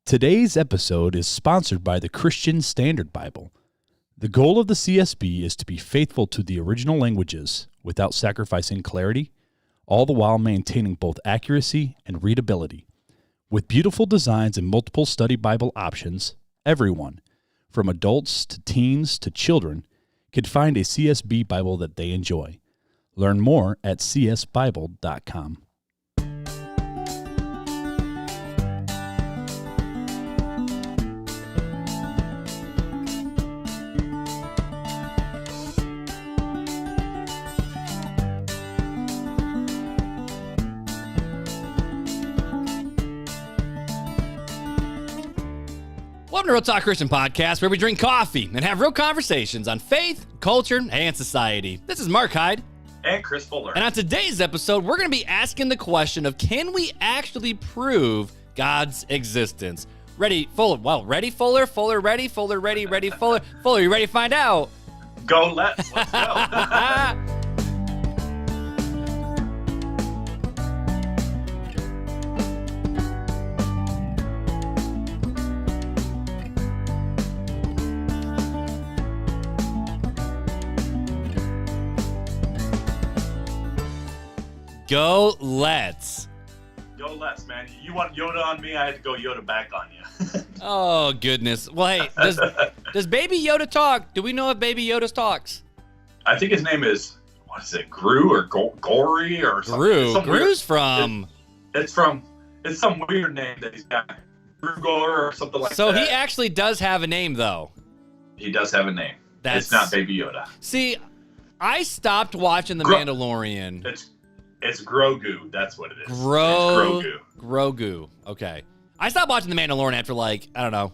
Today's episode is sponsored by the Christian Standard Bible. The goal of the CSB is to be faithful to the original languages without sacrificing clarity, all the while maintaining both accuracy and readability. With beautiful designs and multiple study Bible options, everyone, from adults to teens to children, can find a CSB Bible that they enjoy. Learn more at csbible.com. Welcome to Real Talk Christian Podcast, where we drink coffee and have real conversations on faith, culture, and society. This is Mark Hyde. And Chris Fuller. And on today's episode, we're going to be asking the question of, can we actually prove God's existence? Ready, Fuller? Well, ready, Fuller? Fuller, ready? Fuller, ready? Ready, Fuller? Fuller, you ready to find out? Let's go. Go, let's. Go let's, man. You want Yoda on me, I had to go Yoda back on you. Oh, goodness. Well, hey, does Baby Yoda talk? Do we know if Baby Yoda talks? I think his name is, what is it, Gru or Gory or something? Gru's from... It's some weird name that he's got. Grugor or something like that. So he actually does have a name, though. He does have a name. It's not Baby Yoda. See, I stopped watching The Mandalorian. It's Grogu. That's what it is. Grogu. Okay. I stopped watching The Mandalorian after, like, I don't know,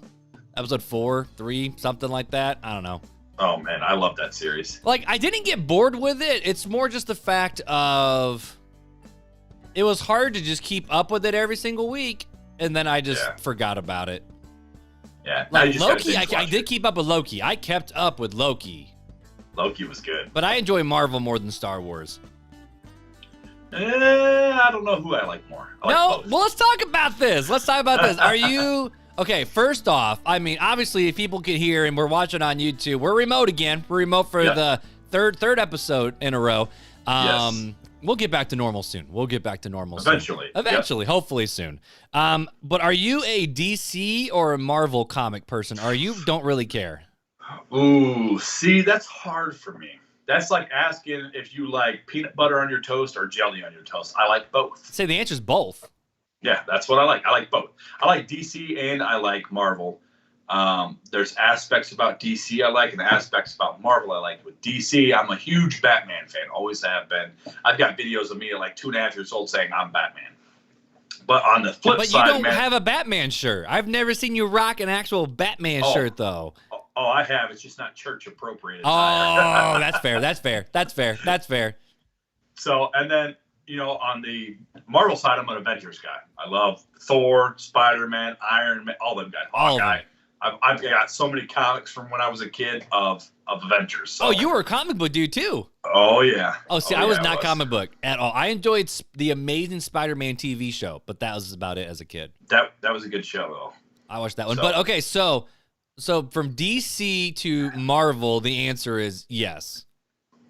episode 4, 3, something like that. I don't know. Oh, man. I love that series. Like, I didn't get bored with it. It's more just the fact of it was hard to just keep up with it every single week, and then I just forgot about it. Yeah. Like, Loki, I did keep up with Loki. I kept up with Loki. Loki was good. But I enjoy Marvel more than Star Wars. I don't know who I like more. Well, let's talk about this. Are you... Okay, first off, I mean, obviously, if people can hear and we're watching on YouTube, we're remote again. We're remote for the third episode in a row. Yes. We'll get back to normal soon. Eventually. Eventually, hopefully soon. But are you a DC or a Marvel comic person? Or you don't really care? Ooh, see, that's hard for me. That's like asking if you like peanut butter on your toast or jelly on your toast. I like both. Say the answer is both. Yeah, that's what I like. I like both. I like DC and I like Marvel. There's aspects about DC I like and aspects about Marvel I like. With DC, I'm a huge Batman fan. Always have been. I've got videos of me at like 2.5 years old saying I'm Batman. But on the flip side, But you don't have a Batman shirt. I've never seen you rock an actual Batman shirt, though. Oh, I have. It's just not church appropriate. Oh, that's fair. So, and then, on the Marvel side, I'm an Avengers guy. I love Thor, Spider-Man, Iron Man, all them guys. Hawkeye. I've got so many comics from when I was a kid of Avengers. So. Oh, you were a comic book dude, too. Oh, yeah. Oh, see, I was not comic book at all. I enjoyed the Amazing Spider-Man TV show, but that was about it as a kid. That was a good show, though. I watched that one. But, okay, So from DC to Marvel, the answer is yes.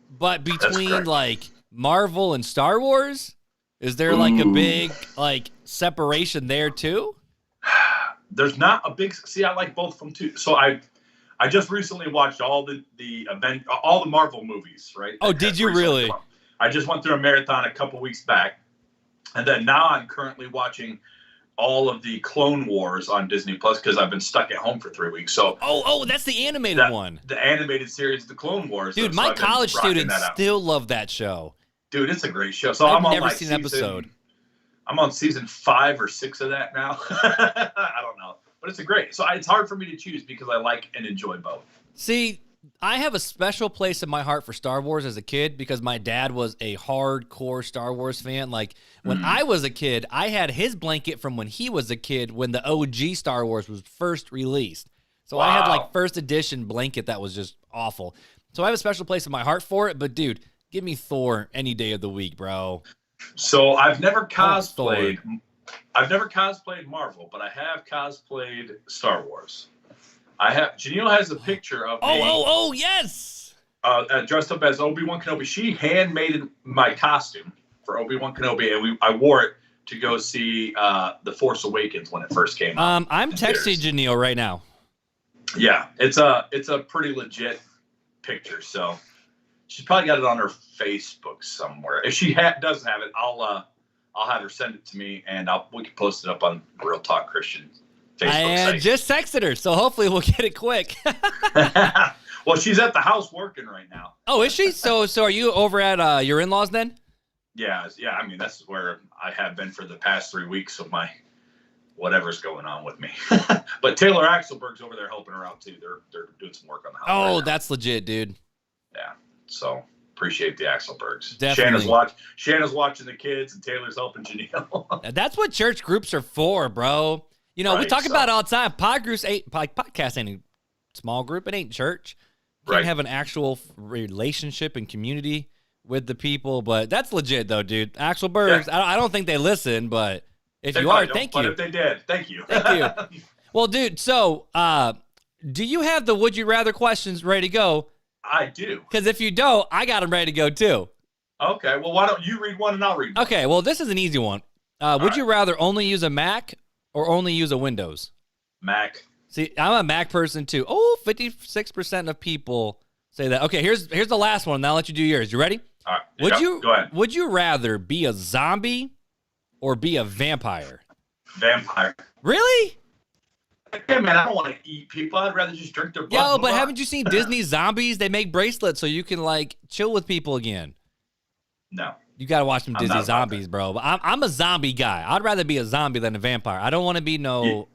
But between like Marvel and Star Wars, is there like a big like separation there too? There's not a big. See, I like both of them too. So I just recently watched all the Marvel movies, right? Oh, did you really? I just went through a marathon a couple weeks back, and then now I'm currently watching all of the Clone Wars on Disney Plus because I've been stuck at home for 3 weeks. So that's the animated one. The animated series, the Clone Wars. Dude, my college students still love that show. Dude, it's a great show. So I've never seen an episode. I'm on season 5 or 6 of that now. I don't know, but it's great. So it's hard for me to choose because I like and enjoy both. See, I have a special place in my heart for Star Wars as a kid because my dad was a hardcore Star Wars fan. Like, when I was a kid, I had his blanket from when he was a kid when the OG Star Wars was first released. So I had, like, first edition blanket that was just awful. So I have a special place in my heart for it. But, dude, give me Thor any day of the week, bro. So I've never cosplayed I've never cosplayed Marvel, but I have cosplayed Star Wars. Janelle has a picture of me. Yes. Dressed up as Obi-Wan Kenobi. She handmade my costume for Obi-Wan Kenobi, and I wore it to go see The Force Awakens when it first came out. I'm texting Janelle right now. Yeah, it's a pretty legit picture. So she's probably got it on her Facebook somewhere. If she doesn't have it, I'll have her send it to me, and we can post it up on Real Talk Christian Facebook site. Just texted her, so hopefully we'll get it quick. Well, she's at the house working right now. Oh, is she? So are you over at your in-laws then? Yeah. I mean, that's where I have been for the past 3 weeks of my whatever's going on with me. But Taylor Axelberg's over there helping her out too. They're doing some work on the house. Oh, that's legit, dude. Yeah. So appreciate the Axelbergs. Definitely. Shanna's watching the kids, and Taylor's helping Janelle. That's what church groups are for, bro. You know, we talk about it all the time. Podcast ain't a small group. It ain't church. You can't have an actual relationship and community with the people, but that's legit though, dude. Axelbergs, yeah. I don't think they listen, but if you are, thank you. But if they did, thank you. Thank you. Well, dude, so do you have the would you rather questions ready to go? I do. Because if you don't, I got them ready to go too. Okay, well, why don't you read one and I'll read one? Okay, well, this is an easy one. Would you rather only use a Mac or only use a Windows? Mac. See, I'm a Mac person too. Oh, 56% of people say that. Okay, here's the last one. Now I'll let you do yours. You ready? All right. Go ahead. Would you rather be a zombie or be a vampire? Vampire. Really? Yeah, man, I don't want to eat people. I'd rather just drink their blood. Yo, but haven't you seen Disney Zombies? They make bracelets so you can like chill with people again. No. You got to watch some Disney Zombies, bro. But I'm a zombie guy. I'd rather be a zombie than a vampire. I don't want to be no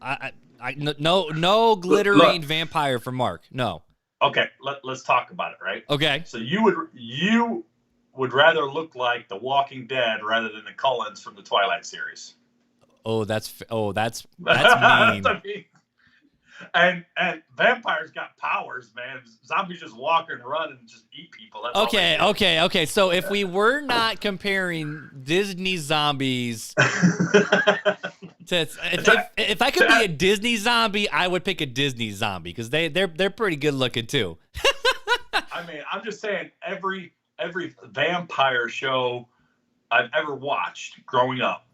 glittering vampire for Mark. No. Okay, let's talk about it, right? Okay. So you would rather look like the Walking Dead rather than the Cullens from the Twilight series. That's mean. That's I mean, and vampires got powers, man. Zombies just walk and run and just eat people. That's okay. So if we were not comparing Disney zombies to, if I could be a Disney zombie, I would pick a Disney zombie because they're pretty good looking too. I mean, I'm just saying every vampire show I've ever watched growing up,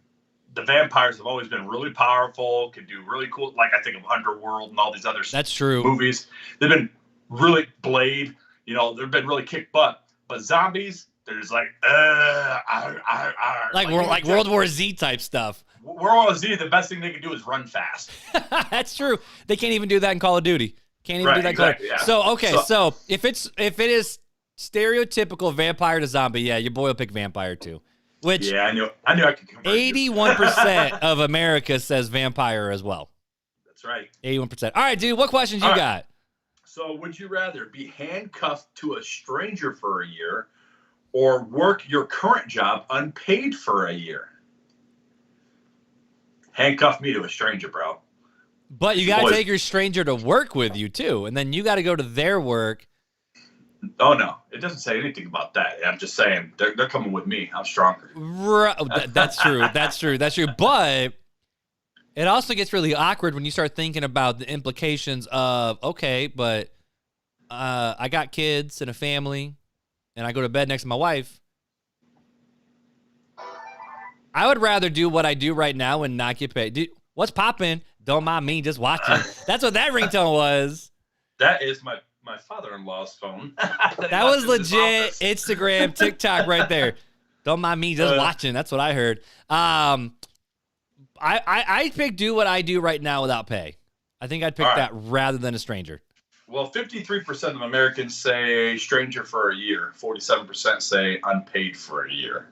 the vampires have always been really powerful, can do really cool, like I think of Underworld and all these other That's true. movies. They've been really Blade, they've been really kick butt. But zombies, they're just like, like World War Z type stuff. World War Z, the best thing they can do is run fast. That's true. They can't even do that in Call of Duty. Can't even do that in Call of Duty. Yeah. So if it is stereotypical vampire to zombie, yeah, your boy will pick vampire too. Which I knew I could convert 81% of America says vampire as well. That's right. 81%. All right, dude, what questions you got? So would you rather be handcuffed to a stranger for a year or work your current job unpaid for a year? Handcuff me to a stranger, bro. But you got to take your stranger to work with you too, and then you got to go to their work. Oh, no. It doesn't say anything about that. I'm just saying they're coming with me. I'm stronger. That's true. That's true. But it also gets really awkward when you start thinking about the implications of, okay, but I got kids and a family, and I go to bed next to my wife. I would rather do what I do right now and not get paid. Dude, what's popping? Don't mind me, just watching. That's what that ringtone was. That is my father-in-law's phone. That was legit Instagram, TikTok right there. Don't mind me, just watching. That's what I heard. I pick do what I do right now without pay. I think I'd pick that rather than a stranger. Well, 53% of Americans say stranger for a year. 47% say unpaid for a year.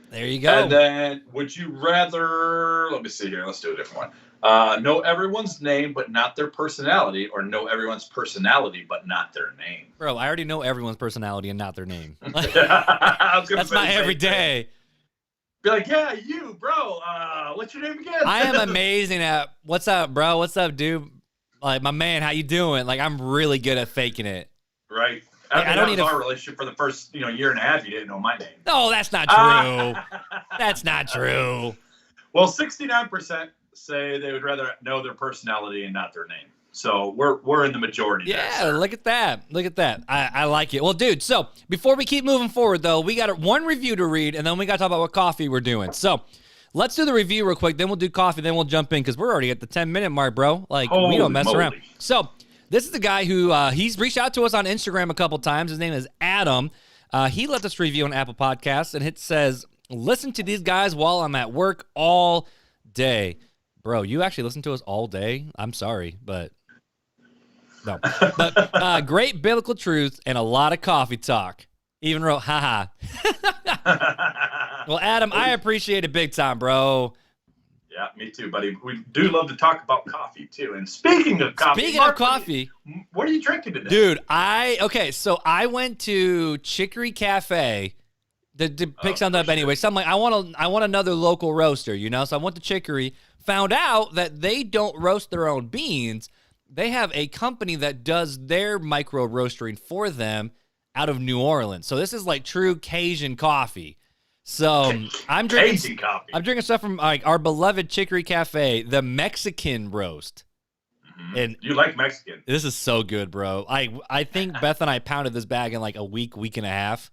There you go. And then would you rather, let me see here. Let's do a different one. Know everyone's name but not their personality, or know everyone's personality but not their name? Bro, I already know everyone's personality and not their name. That's my everyday. Be like, yeah, you, bro. What's your name again? I am amazing at what's up, bro? What's up, dude? Like, my man, how you doing? Like, I'm really good at faking it. Right. I don't need our relationship for the first year and a half. You didn't know my name. No, that's not true. That's not true. Well, 69% say they would rather know their personality and not their name. So we're in the majority. Yeah, there, look at that. Look at that. I like it. Well, dude, so before we keep moving forward, though, we got one review to read, and then we got to talk about what coffee we're doing. So let's do the review real quick. Then we'll do coffee. Then we'll jump in because we're already at the 10-minute mark, bro. Like, Holy we don't mess moly. around. So this is the guy who he's reached out to us on Instagram a couple times. His name is Adam. He left us review on Apple Podcasts, and it says, listen to these guys while I'm at work all day. Bro, you actually listen to us all day? I'm sorry, but... No, but great biblical truth and a lot of coffee talk. Even wrote, haha. Well, Adam, I appreciate it big time, bro. Yeah, me too, buddy. We do love to talk about coffee, too. And speaking of coffee, Mark, what are you drinking today? Dude, so I went to Chicory Cafe to pick something up anyway. So I'm like, I want another local roaster, you know? So I went to Chicory, found out that they don't roast their own beans. They have a company that does their micro roastering for them out of New Orleans. So this is like true Cajun coffee. So I'm drinking stuff from like our beloved Chicory Cafe, the Mexican roast. Mm-hmm. And you like Mexican? This is so good, bro. I think Beth and I pounded this bag in like a week and a half.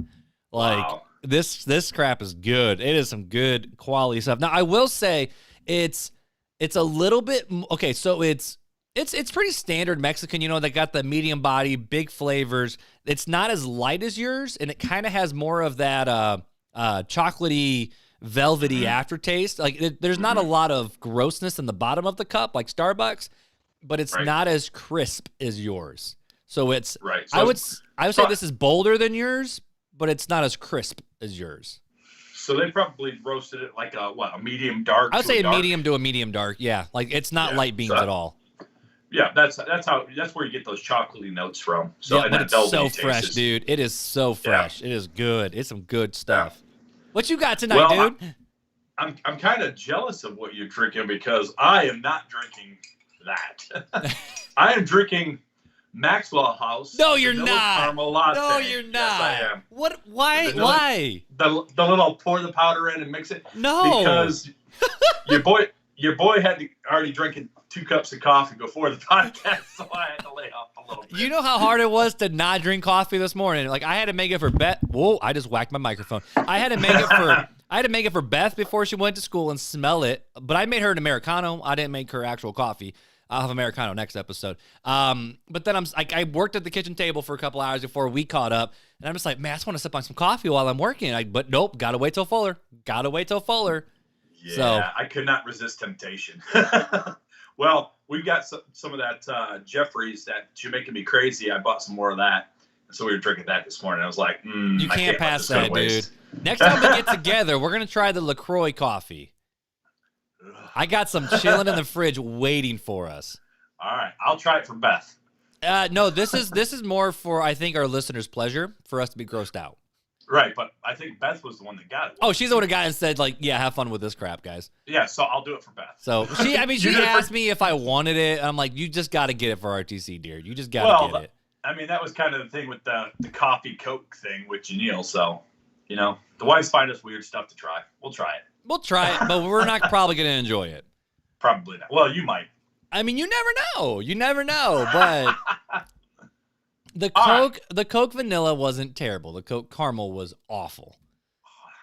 Like wow. This crap is good. It is some good quality stuff. Now I will say it's a little bit okay. So it's pretty standard Mexican, you know, they got the medium body, big flavors. It's not as light as yours, and it kind of has more of that chocolatey, velvety aftertaste. Like, there's not a lot of grossness in the bottom of the cup, like Starbucks, but it's not as crisp as yours. So it's, right. So, I would say this is bolder than yours, but it's not as crisp as yours. So they probably roasted it like a medium dark? I would say a medium to a medium dark, yeah. Like, it's not light beans at all. Yeah, that's where you get those chocolatey notes from. So yeah, but it's so fresh, dude. It is so fresh. Yeah. It is good. It's some good stuff. Yeah. What you got tonight, dude? I'm kind of jealous of what you're drinking because I am not drinking that. I am drinking Maxwell House. No, you're not. Caramel latte. No, you're not. Yes, I am. What? Why? Why? The little pour the powder in and mix it. No, because your boy had to already drinking 2 cups of coffee before the podcast, so I had to lay off a little bit. You know how hard it was to not drink coffee this morning? Like, I had to make it for Beth. Whoa, I just whacked my microphone. I had to make it for Beth before she went to school and smell it, but I made her an Americano. I didn't make her actual coffee. I'll have Americano next episode. But then I worked at the kitchen table for a couple hours before we caught up, and I'm just like, man, I just want to sip on some coffee while I'm working. But nope, gotta wait till Fuller. Yeah, so, I could not resist temptation. Well, we've got some of that Jeffrey's that you're making me crazy. I bought some more of that. So we were drinking that this morning. I was like, you can't pass that, dude. Next time we get together, we're going to try the LaCroix coffee. I got some chilling in the fridge waiting for us. All right. I'll try it for Beth. No, this is more for, I think, our listeners' pleasure, for us to be grossed out. Right, but I think Beth was the one that got it. Oh, she's the one who got it and said, like, yeah, have fun with this crap, guys. Yeah, so I'll do it for Beth. So, she asked me if I wanted it. I'm like, you just got to get it for RTC, dear. You just got to get it. I mean, that was kind of the thing with the coffee Coke thing with Janelle. So, you know, the wives find us weird stuff to try. We'll try it. We'll try it, but we're not probably going to enjoy it. Probably not. Well, you might. I mean, you never know, but... The Coke vanilla wasn't terrible. The Coke caramel was awful.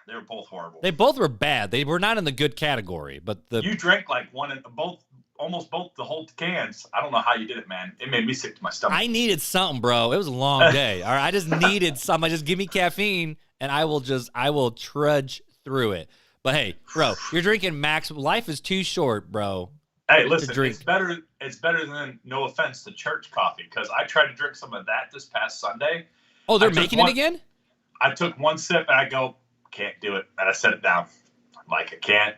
They were both horrible. They both were bad. They were not in the good category. But you drank like almost both the whole cans. I don't know how you did it, man. It made me sick to my stomach. I needed something, bro. It was a long day. All right, I just needed something. Just give me caffeine, and I will trudge through it. But hey, bro, you're drinking Max. Life is too short, bro. Hey, listen, it's better than, no offense, to church coffee, because I tried to drink some of that this past Sunday. Oh, they're making it again? I took one sip and I go, can't do it. And I set it down. I'm like, I can't.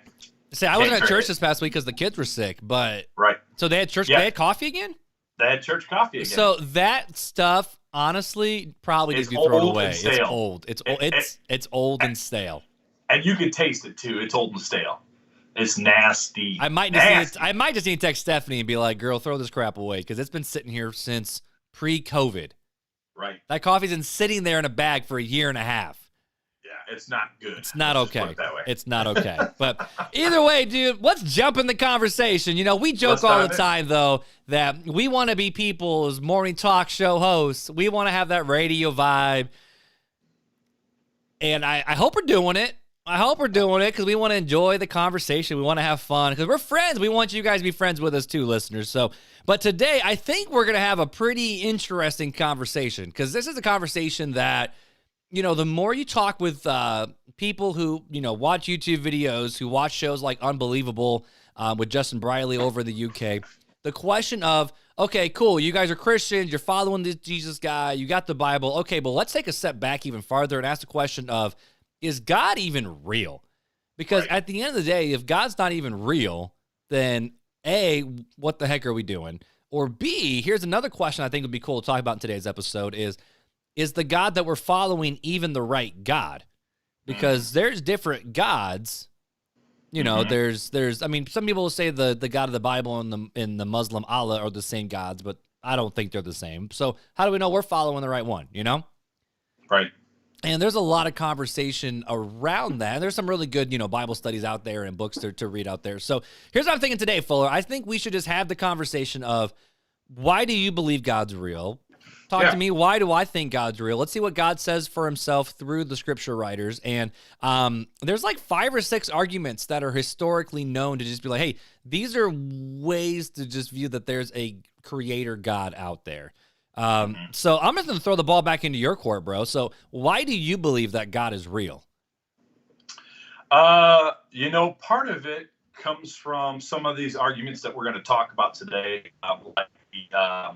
See, I wasn't at church this past week because the kids were sick, but... Right. So they had church, they had coffee again? They had church coffee again. So that stuff, honestly, probably needs to be thrown away. It's old. It's old and stale. And you can taste it, too. It's old and stale. It's nasty. I might just need to text Stephanie and be like, girl, throw this crap away, because it's been sitting here since pre-COVID. Right. That coffee's been sitting there in a bag for a year and a half. Yeah, it's not good. It's not Let's just okay. put it that way. It's not okay. But either way, dude, let's jump in the conversation. You know, we joke all the time, though, that we want to be people's morning talk show hosts. We want to have that radio vibe. And I hope we're doing it. I hope we're doing it because we want to enjoy the conversation. We want to have fun because we're friends. We want you guys to be friends with us too, listeners. So, but today I think we're going to have a pretty interesting conversation because this is a conversation that, you know, the more you talk with people who, you know, watch YouTube videos, who watch shows like Unbelievable with Justin Briley over in the UK, the question of, okay, cool, you guys are Christians, you're following this Jesus guy, you got the Bible. Okay, but let's take a step back even farther and ask the question of, is God even real? Because at the end of the day, if God's not even real, then A, what the heck are we doing? Or B, here's another question I think would be cool to talk about in today's episode is the God that we're following even the right God? Because there's different gods. You know, there's I mean, some people will say the God of the Bible and the Muslim Allah are the same gods, but I don't think they're the same. So how do we know we're following the right one, you know? Right. And there's a lot of conversation around that. And there's some really good, you know, Bible studies out there and books to read out there. So here's what I'm thinking today, Fuller. I think we should just have the conversation of, why do you believe God's real? Talk to me. Why do I think God's real? Let's see what God says for himself through the scripture writers. And there's like 5 or 6 arguments that are historically known to just be like, hey, these are ways to just view that there's a creator God out there. So I'm just going to throw the ball back into your court, bro. So why do you believe that God is real? You know, part of it comes from some of these arguments that we're going to talk about today, like the,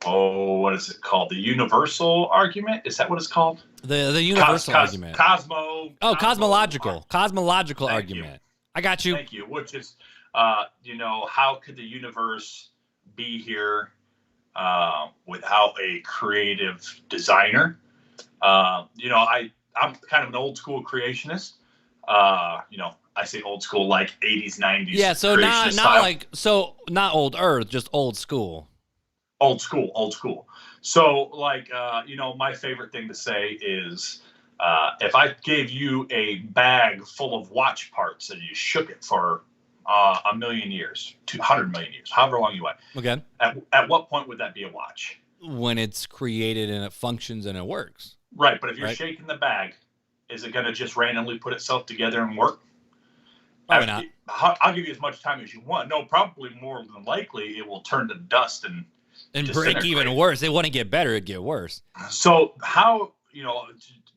what is it called? The universal argument? Is that what it's called? The universal argument. Cosmological argument. I got you. Thank you. Which is, you know, how could the universe be here without a creative designer? You know, I'm kind of an old school creationist. You know, I say old school like 80s, 90s. Yeah, so not old earth, just old school. Old school. So, like, you know, my favorite thing to say is, if I gave you a bag full of watch parts and you shook it for 1,000,000 years, 200 million years, however long you want. Okay. At what point would that be a watch? When it's created and it functions and it works. Right, but if you're shaking the bag, is it going to just randomly put itself together and work? Probably not. I'll give you as much time as you want. No, probably more than likely it will turn to dust and break even worse. It wouldn't get better, it'd get worse. So how, you know,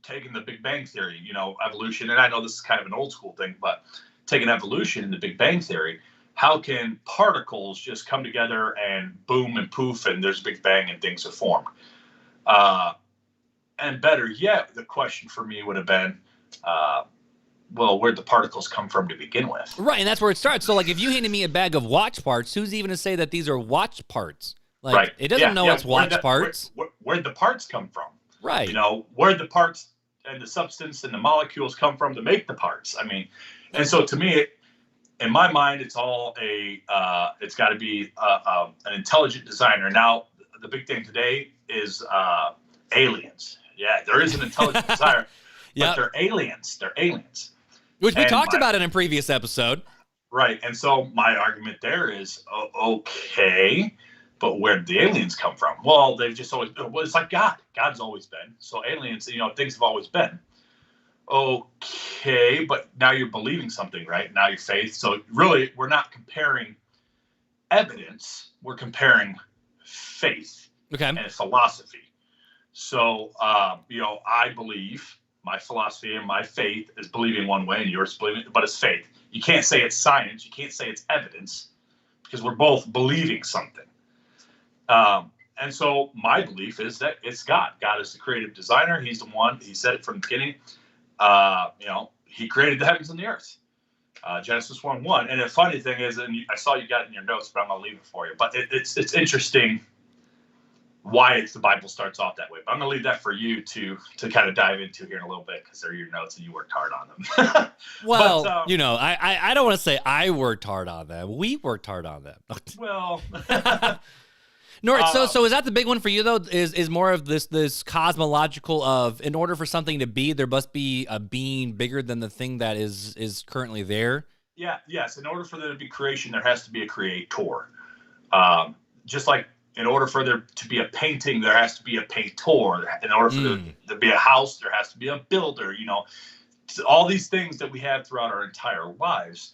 taking the Big Bang Theory, you know, evolution, and I know this is kind of an old school thing, but taking evolution in the Big Bang Theory, how can particles just come together and boom and poof and there's a Big Bang and things are formed? And better yet, the question for me would have been, well, where'd the particles come from to begin with? Right, and that's where it starts. So, like, if you handed me a bag of watch parts, who's even to say that these are watch parts? Like, right. It doesn't know it's watch parts. Where'd the parts come from? Right. You know, where'd the parts and the substance and the molecules come from to make the parts? I mean, and so to me, in my mind, it's all it's got to be an intelligent designer. Now, the big thing today is aliens. Yeah, there is an intelligent designer, but they're aliens. They're aliens. Which we talked about in a previous episode. Right. And so my argument there is, okay, but where did the aliens come from? Well, they've just always, well, it's like God. God's always been. So aliens, you know, things have always been. Okay, but now you're believing something, right? Now your faith. So really, we're not comparing evidence. We're comparing faith and philosophy. So, you know, I believe my philosophy and my faith is believing one way and yours believing, but it's faith. You can't say it's science. You can't say it's evidence because we're both believing something. And so my belief is that it's God. God is the creative designer. He's the one. He said it from the beginning. You know, he created the heavens and the earth. Genesis 1:1. And the funny thing is, and I saw you got it in your notes, but I'm going to leave it for you. But it's interesting why the Bible starts off that way. But I'm going to leave that for you to kind of dive into here in a little bit because they're your notes and you worked hard on them. Well, but, you know, I don't want to say I worked hard on them. We worked hard on them. Well... No, right, so is that the big one for you though? Is more of this cosmological of, in order for something to be, there must be a being bigger than the thing that is currently there? Yeah, yes. In order for there to be creation, there has to be a creator. Just like in order for there to be a painting, there has to be a painter. In order for there to be a house, there has to be a builder. You know, all these things that we have throughout our entire lives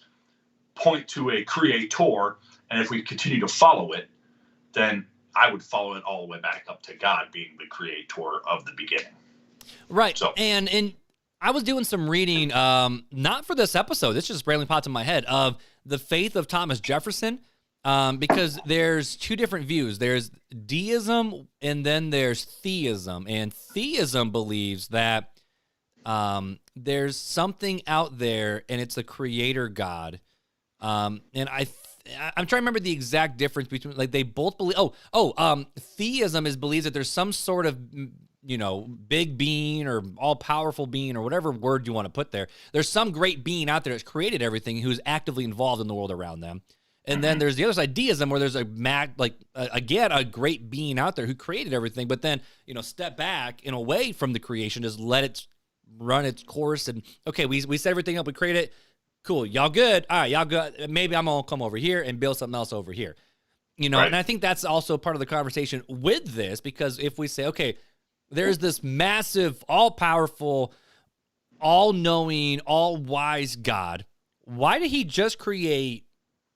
point to a creator. And if we continue to follow it, then I would follow it all the way back up to God being the creator of the beginning. Right. So, and I was doing some reading, not for this episode, this just randomly popped in my head, of the faith of Thomas Jefferson, because there's two different views. There's deism and then there's theism. And theism believes that there's something out there and it's a creator God. And I'm trying to remember the exact difference between, like, they both believe, theism believes that there's some sort of, you know, big being or all-powerful being or whatever word you want to put there. There's some great being out there that's created everything who's actively involved in the world around them. And then there's the other side, deism, where there's a great being out there who created everything, but then, you know, step back and away from the creation, just let it run its course. And okay, we set everything up, we created it. Cool, y'all good? All right, y'all good. Maybe I'm gonna come over here and build something else over here. You know, right. And I think that's also part of the conversation with this, because if we say, okay, there's this massive, all-powerful, all-knowing, all-wise God, why did he just create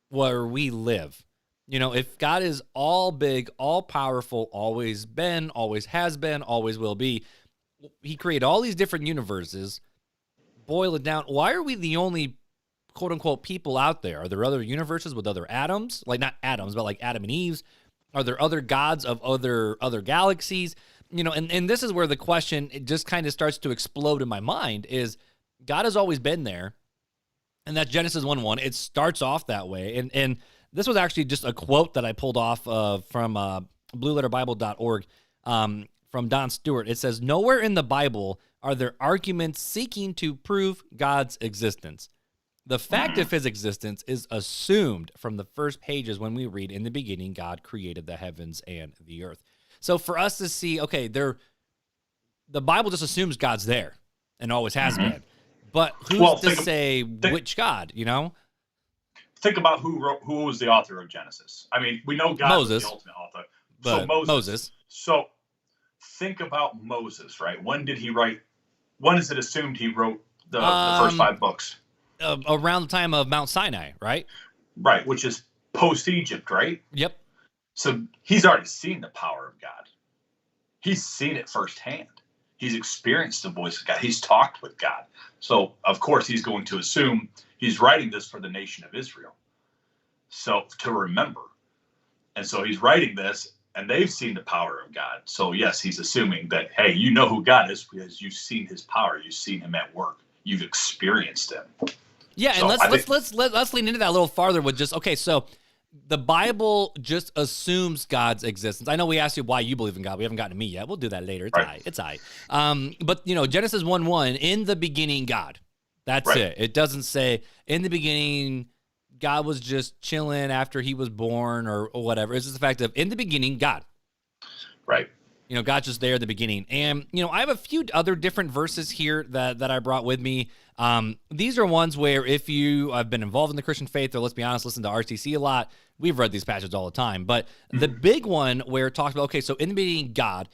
where we live? You know, if God is all big, all powerful, always been, always has been, always will be, he created all these different universes. Boil it down, why are we the only quote unquote people out there? Are there other universes with other atoms? Like, not atoms, but like Adam and Eve's? Are there other gods of other galaxies? You know, and this is where the question, it just kind of starts to explode in my mind, is God has always been there. And that's Genesis 1:1. It starts off that way. And this was actually just a quote that I pulled off from blueletterbible.org from Don Stewart. It says, "Nowhere in the Bible are there arguments seeking to prove God's existence. The fact of his existence is assumed from the first pages when we read, 'In the beginning, God created the heavens and the earth.'" So for us to see, okay, the Bible just assumes God's there and always has been. But who's to say which God, you know? Think about who was the author of Genesis. I mean, we know God was the ultimate author. So Moses. So think about Moses, right? When did he write? When is it assumed he wrote the first 5 books? Around the time of Mount Sinai, right? Right, which is post-Egypt, right? Yep. So he's already seen the power of God. He's seen it firsthand. He's experienced the voice of God. He's talked with God. So, of course, he's going to assume he's writing this for the nation of Israel. So, to remember. And so he's writing this, and they've seen the power of God. So, yes, he's assuming that, hey, you know who God is because you've seen his power. You've seen him at work. You've experienced him. Yeah, and let's lean into that a little farther with just, okay, so the Bible just assumes God's existence. I know we asked you why you believe in God. We haven't gotten to me yet. We'll do that later. It's right. It's all right. But, you know, Genesis 1:1, in the beginning, God. That's right. It. It doesn't say, in the beginning, God was just chilling after he was born or whatever. It's just the fact of, in the beginning, God. Right. You know, God's just there at the beginning. And, you know, I have a few other different verses here that I brought with me. These are ones where if you have been involved in the Christian faith, or let's be honest, listen to RTC a lot, we've read these passages all the time. But the big one where it talks about, okay, so in the beginning, God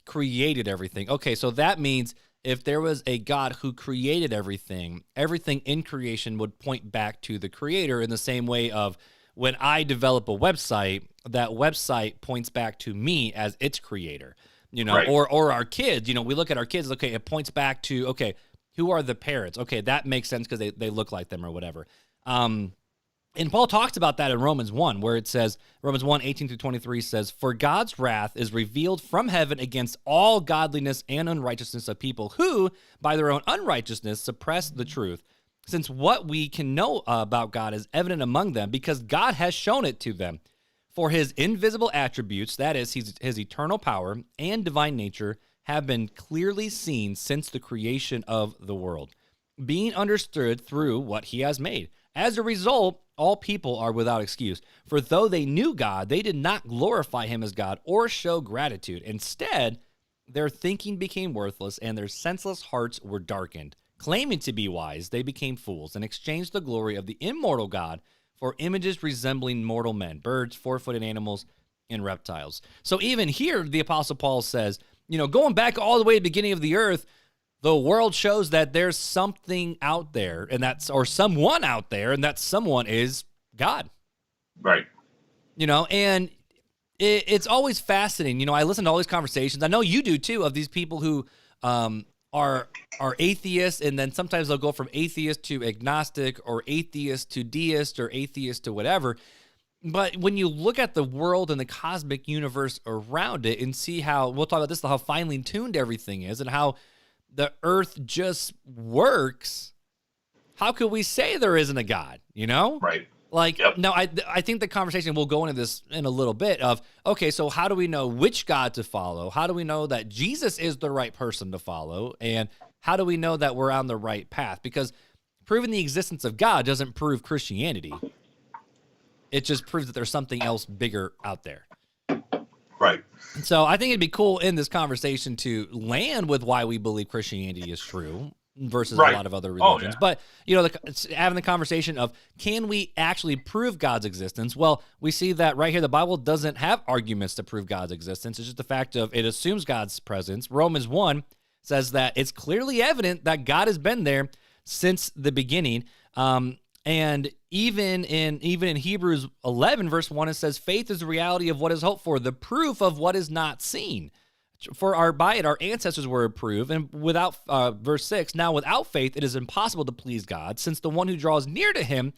created everything. Okay, so that means if there was a God who created everything, everything in creation would point back to the creator, in the same way of when I develop a website, that website points back to me as its creator. You know, right. or our kids, you know, we look at our kids, okay, it points back to, okay, who are the parents? Okay, that makes sense because they look like them or whatever. And Paul talks about that in Romans 1, where it says, Romans 1:18-23 says, "For God's wrath is revealed from heaven against all godliness and unrighteousness of people who, by their own unrighteousness, suppress the truth. Since what we can know about God is evident among them, because God has shown it to them. For his invisible attributes, that is, his eternal power and divine nature, have been clearly seen since the creation of the world, being understood through what he has made, As a result, all people are without excuse. For though they knew God, they did not glorify him as God or show gratitude. Instead, their thinking became worthless and their senseless hearts were darkened. Claiming to be wise, they became fools and exchanged the glory of the immortal God for images resembling mortal men, birds, four-footed animals, and reptiles. So even here, the Apostle Paul says, going back all the way to the beginning of the earth, the world shows that there's something out there, or someone out there, and that someone is God. Right. And it's always fascinating. I listen to all these conversations. I know you do too, of these people who are atheists, and then sometimes they'll go from atheist to agnostic, or atheist to deist, or atheist to whatever. But when you look at the world and the cosmic universe around it and see how, we'll talk about this, how finely tuned everything is and how the earth just works, how could we say there isn't a God, Right. No, I think the conversation, we'll go into this in a little bit of, okay, so how do we know which God to follow? How do we know that Jesus is the right person to follow? And how do we know that we're on the right path? Because proving the existence of God doesn't prove Christianity. It just proves that there's something else bigger out there. Right. So I think it'd be cool in this conversation to land with why we believe Christianity is true versus a lot of other religions. But, having the conversation of, can we actually prove God's existence? Well, we see that right here, the Bible doesn't have arguments to prove God's existence. It's just the fact of it assumes God's presence. Romans 1 says that it's clearly evident that God has been there since the beginning. And even in Hebrews 11, verse 1, it says, faith is the reality of what is hoped for, the proof of what is not seen. By it, our ancestors were approved. And without, verse 6, now without faith, it is impossible to please God, since the one who draws near to him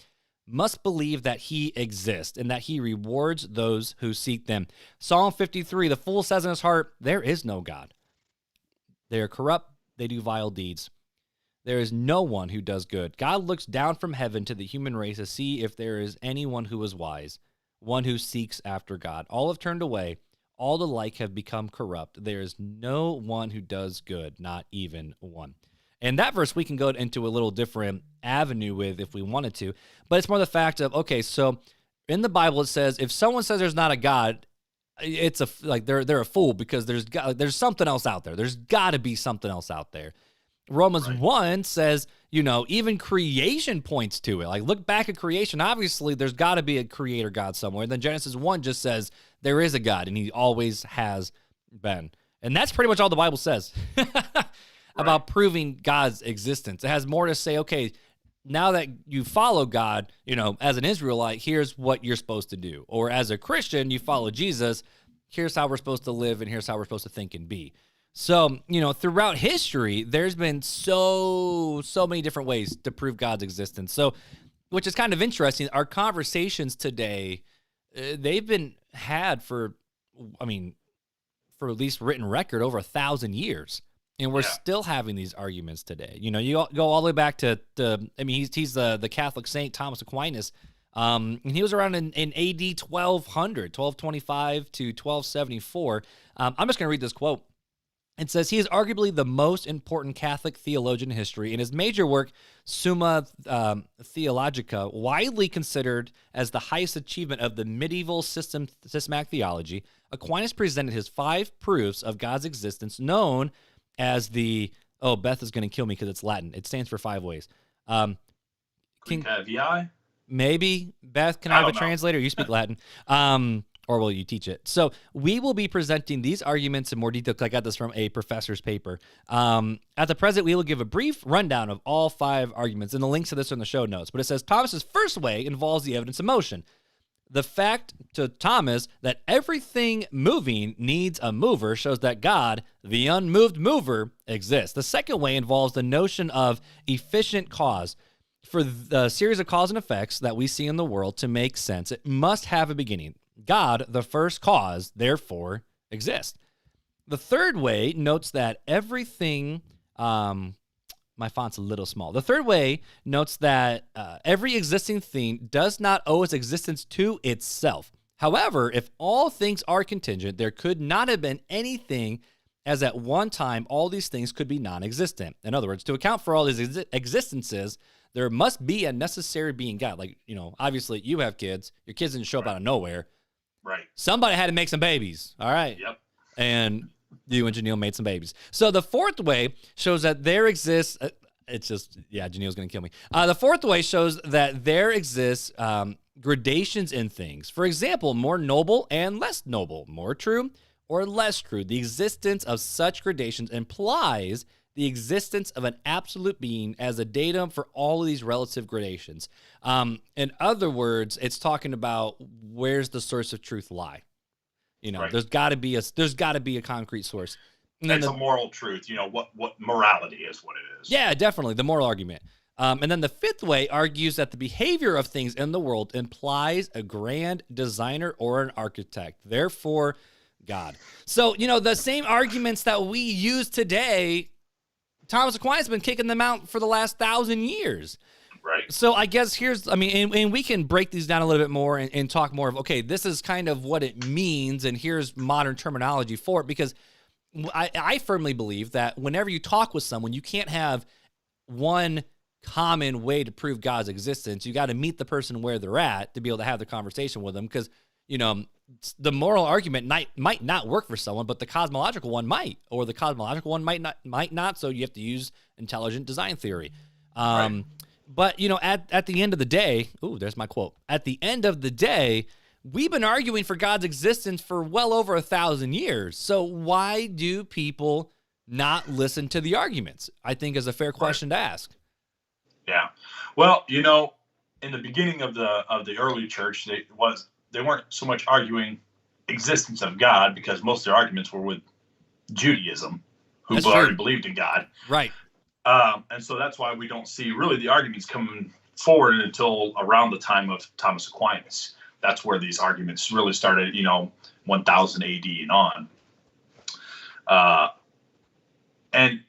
must believe that he exists and that he rewards those who seek them. Psalm 53, the fool says in his heart, there is no God. They are corrupt. They do vile deeds. There is no one who does good. God looks down from heaven to the human race to see if there is anyone who is wise, one who seeks after God. All have turned away. All alike have become corrupt. There is no one who does good, not even one. And that verse we can go into a little different avenue with if we wanted to, but it's more the fact of, okay, so in the Bible it says if someone says there's not a God, it's they're a fool because there's something else out there. There's got to be something else out there. Romans 1 says, even creation points to it. Like, look back at creation. Obviously, there's got to be a creator God somewhere. And then Genesis 1 just says there is a God, and he always has been. And that's pretty much all the Bible says about proving God's existence. It has more to say, okay, now that you follow God, as an Israelite, here's what you're supposed to do. Or as a Christian, you follow Jesus, here's how we're supposed to live, and here's how we're supposed to think and be. So, throughout history, there's been so many different ways to prove God's existence. So, which is kind of interesting. Our conversations today, they've been had for at least written record over 1,000 years. And we're still having these arguments today. You go all the way back to he's the Catholic saint, Thomas Aquinas. And he was around in AD 1225 to 1274. I'm just going to read this quote. It says, he is arguably the most important Catholic theologian in history. In his major work, Summa Theologica, widely considered as the highest achievement of the medieval systematic theology, Aquinas presented his 5 proofs of God's existence, known as the, Beth is going to kill me because it's Latin. It stands for 5 ways. VI? Maybe. Beth, can I have a translator? You speak Latin. Or will you teach it? So we will be presenting these arguments in more detail. I got this from a professor's paper. At the present, we will give a brief rundown of all 5 arguments, and the links to this are in the show notes. But it says Thomas's first way involves the evidence of motion. The fact to Thomas that everything moving needs a mover shows that God, the unmoved mover, exists. The second way involves the notion of efficient cause. For the series of cause and effects that we see in the world to make sense, it must have a beginning. God, the first cause, therefore, exists. The third way notes that everything, my font's a little small. The third way notes that every existing thing does not owe its existence to itself. However, if all things are contingent, there could not have been anything, as at one time all these things could be non-existent. In other words, to account for all these existences, There must be a necessary being God. Like, obviously you have kids. Your kids didn't show up out of nowhere. Right. Somebody had to make some babies. All right. Yep. And you and Janelle made some babies. So the fourth way shows that there exists. Janelle's going to kill me. The fourth way shows that there exists gradations in things. For example, more noble and less noble, more true or less true. The existence of such gradations implies the existence of an absolute being as a datum for all of these relative gradations. In other words, it's talking about where's the source of truth lie. Right. There's got to be a concrete source. And it's a moral truth. What morality is, what it is. Yeah, definitely the moral argument. And then the fifth way argues that the behavior of things in the world implies a grand designer or an architect. Therefore, God. So, the same arguments that we use today, Thomas Aquinas has been kicking them out for the last 1,000 years. Right. So I guess and we can break these down a little bit more and talk more of, okay, this is kind of what it means, and here's modern terminology for it, because I firmly believe that whenever you talk with someone, you can't have one common way to prove God's existence. You got to meet the person where they're at to be able to have the conversation with them, because, the moral argument might not work for someone, but the cosmological one might, or the cosmological one might not. So you have to use intelligent design theory. Right. But, at the end of the day, there's my quote. At the end of the day, we've been arguing for God's existence for well over 1,000 years. So why do people not listen to the arguments? I think is a fair question to ask. Yeah. Well, in the beginning of the early church, they weren't so much arguing existence of God, because most of their arguments were with Judaism, who already believed in God. Right. And so that's why we don't see really the arguments coming forward until around the time of Thomas Aquinas. That's where these arguments really started, 1000 AD and on. And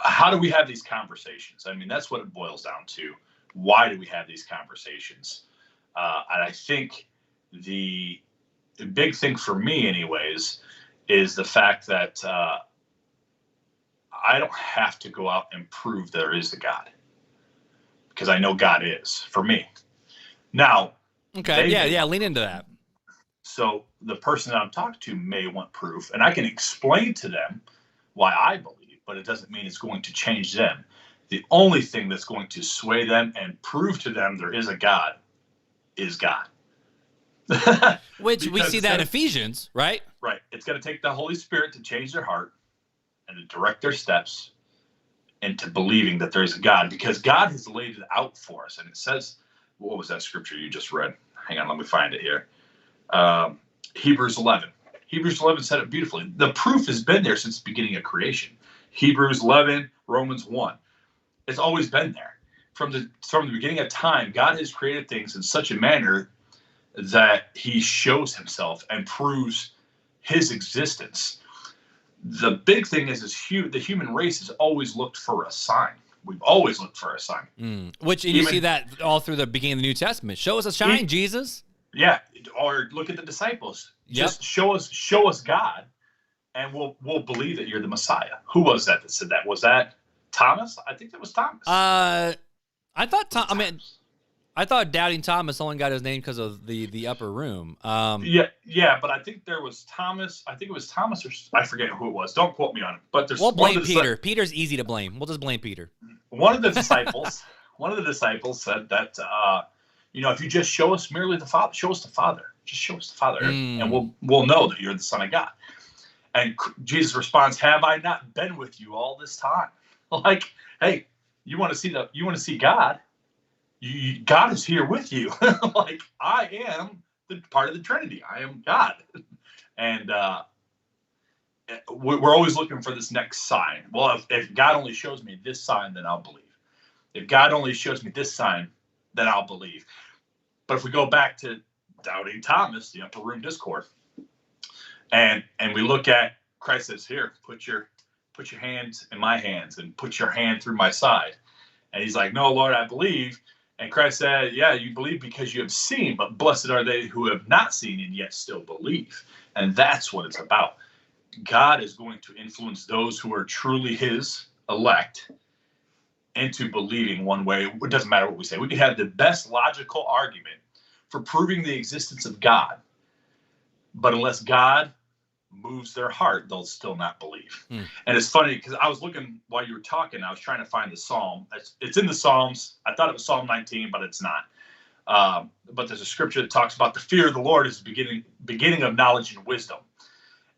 how do we have these conversations? I mean, that's what it boils down to. Why do we have these conversations? And I think the big thing for me anyways is the fact that I don't have to go out and prove there is a God, because I know God is, for me. Now, okay, yeah, lean into that. So the person that I'm talking to may want proof, and I can explain to them why I believe, but it doesn't mean it's going to change them. The only thing that's going to sway them and prove to them there is a God is God. Which we see that in Ephesians, right? Right. It's going to take the Holy Spirit to change their heart and to direct their steps into believing that there is a God, because God has laid it out for us. And it says, what was that scripture you just read? Hang on, let me find it here. Hebrews 11. Hebrews 11 said it beautifully. The proof has been there since the beginning of creation. Hebrews 11, Romans 1. It's always been there. From the beginning of time, God has created things in such a manner that he shows himself and proves his existence. The big thing is the human race has always looked for a sign. We've always looked for a sign. You see that all through the beginning of the New Testament. Show us a sign, Jesus. Yeah, or look at the disciples. Yep. Just show us God, and we'll believe that you're the Messiah. Who was that said that? Was that Thomas? I think that was Thomas. I thought Doubting Thomas only got his name because of the upper room. Yeah, but I think there was Thomas. I think it was Thomas, or I forget who it was. Don't quote me on it. But we'll blame Peter. Peter's easy to blame. We'll just blame Peter. One of the disciples said that if you just show us merely the Father, show us the Father. Just show us the Father, and we'll know that you're the Son of God. And Jesus responds, "Have I not been with you all this time?" Like, hey, you want to see God? God is here with you. Like, I am the part of the Trinity. I am God. And we're always looking for this next sign. Well, if God only shows me this sign, then I'll believe. If God only shows me this sign, then I'll believe. But if we go back to Doubting Thomas, the upper room discourse, and we look at Christ says, "Here, put your hands in my hands and put your hand through my side." And he's like, "No, Lord, I believe." And Christ said, "Yeah, you believe because you have seen, but blessed are they who have not seen and yet still believe." And that's what it's about. God is going to influence those who are truly his elect into believing one way. It doesn't matter what we say. We could have the best logical argument for proving the existence of God, but unless God moves their heart, they'll still not believe. And it's funny because I was looking while you were talking, I was trying to find the Psalm. It's in the Psalms. I thought it was Psalm 19, but it's not. But there's a scripture that talks about the fear of the Lord is the beginning of knowledge and wisdom.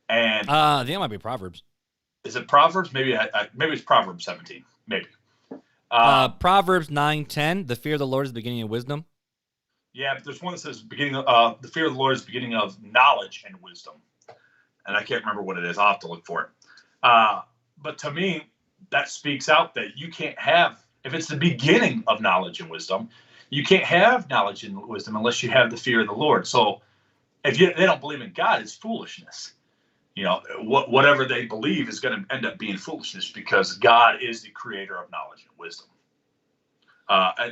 And I think it might be Proverbs. Is it Proverbs? Maybe it's Proverbs 17. Maybe. Proverbs 9:10. The fear of the Lord is the beginning of wisdom. Yeah, but there's one that says the fear of the Lord is the beginning of knowledge and wisdom. And I can't remember what it is. I'll have to look for it. But to me, that speaks out that you can't have, if it's the beginning of knowledge and wisdom, you can't have knowledge and wisdom unless you have the fear of the Lord. So if they don't believe in God, it's foolishness. You know, whatever they believe is going to end up being foolishness because God is the creator of knowledge and wisdom.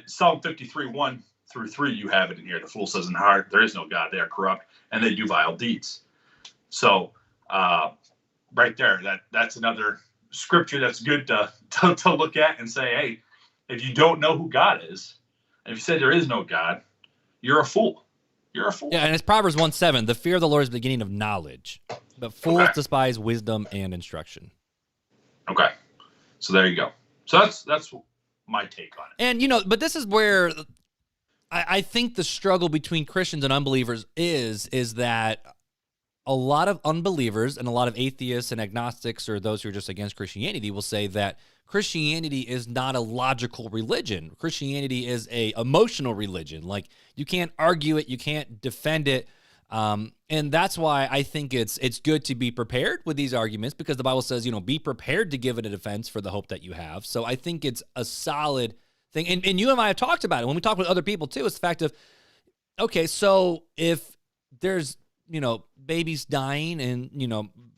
Psalm 53, 1-3, you have it in here. The fool says in their heart, there is no God. They are corrupt and they do vile deeds. So right there, that's another scripture that's good to look at and say, hey, if you don't know who God is, and if you say there is no God, you're a fool. You're a fool. Yeah, and it's Proverbs 1:7. The fear of the Lord is the beginning of knowledge, but fools despise wisdom and instruction. Okay, so there you go. So that's my take on it. And but this is where I think the struggle between Christians and unbelievers is that a lot of unbelievers and a lot of atheists and agnostics or those who are just against Christianity will say that Christianity is not a logical religion. Christianity is a emotional religion. Like, you can't argue it, you can't defend it. And that's why I think it's good to be prepared with these arguments, because the Bible says, be prepared to give it a defense for the hope that you have. So I think it's a solid thing. And you and I have talked about it. When we talk with other people too, it's the fact of, okay, so if there's, babies dying and,